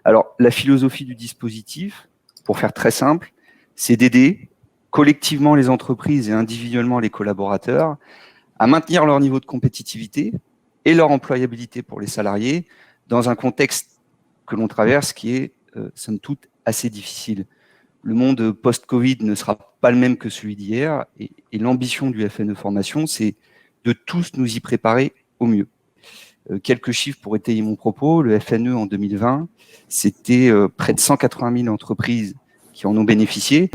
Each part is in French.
Alors, la philosophie du dispositif, pour faire très simple, c'est d'aider collectivement les entreprises et individuellement les collaborateurs à maintenir leur niveau de compétitivité et leur employabilité pour les salariés dans un contexte que l'on traverse qui est, somme toute, assez difficile. Le monde post-Covid ne sera pas le même que celui d'hier et l'ambition du FNE Formation, c'est de tous nous y préparer au mieux. Quelques chiffres pour étayer mon propos. Le FNE en 2020, c'était près de 180 000 entreprises qui en ont bénéficié.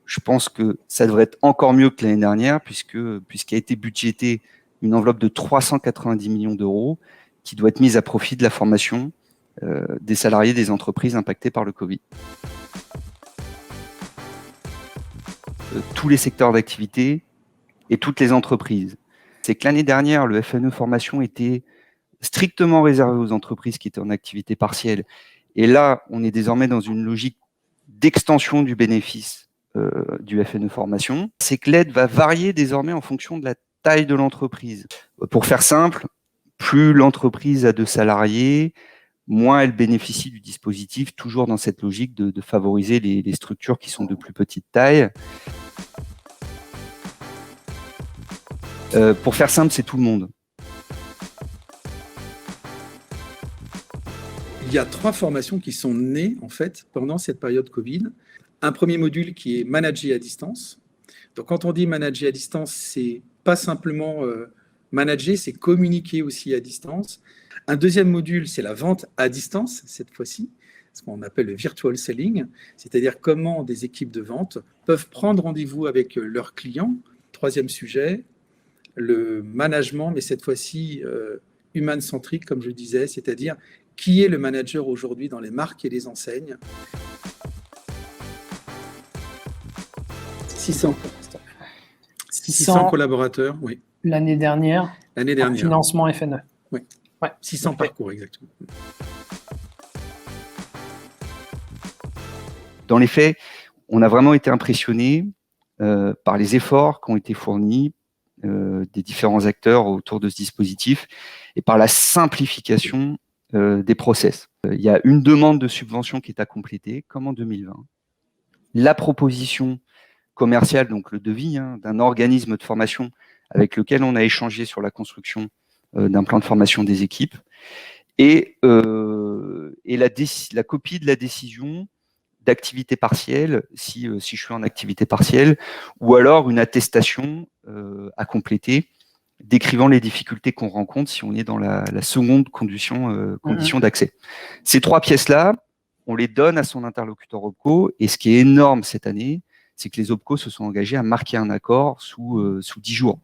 Je pense que ça devrait être encore mieux que l'année dernière puisqu'a été budgété une enveloppe de 390 millions d'euros qui doit être mise à profit de la formation des salariés des entreprises impactées par le Covid. Tous les secteurs d'activité et toutes les entreprises. C'est que l'année dernière, le FNE Formation était strictement réservé aux entreprises qui étaient en activité partielle. Et là, on est désormais dans une logique d'extension du bénéfice du FNE Formation. C'est que l'aide va varier désormais en fonction de la taille de l'entreprise. Pour faire simple, plus l'entreprise a de salariés, moins elle bénéficie du dispositif, toujours dans cette logique de favoriser les structures qui sont de plus petite taille. Pour faire simple, c'est tout le monde. Il y a 3 formations qui sont nées en fait pendant cette période Covid. Un premier module qui est manager à distance. Donc quand on dit manager à distance, c'est pas simplement manager, c'est communiquer aussi à distance. Un deuxième module, c'est la vente à distance cette fois-ci, ce qu'on appelle le virtual selling, c'est-à-dire comment des équipes de vente peuvent prendre rendez-vous avec leurs clients. Troisième sujet, le management, mais cette fois-ci human-centrique, comme je disais, c'est-à-dire qui est le manager aujourd'hui dans les marques et les enseignes. 600 collaborateurs, oui. L'année dernière. Financement FNE. Oui. Ouais. 600 parcours, exactement. Dans les faits, on a vraiment été impressionnés par les efforts qui ont été fournis des différents acteurs autour de ce dispositif et par la simplification des process. Il y a une demande de subvention qui est à compléter, comme en 2020. La proposition commerciale, donc le devis d'un organisme de formation avec lequel on a échangé sur la construction d'un plan de formation des équipes et la copie de la décision d'activité partielle, si je suis en activité partielle, ou alors une attestation à compléter décrivant les difficultés qu'on rencontre si on est dans la seconde condition d'accès. Ces 3 pièces-là, on les donne à son interlocuteur OPCO, et ce qui est énorme cette année, c'est que les OPCO se sont engagés à marquer un accord sous 10 jours.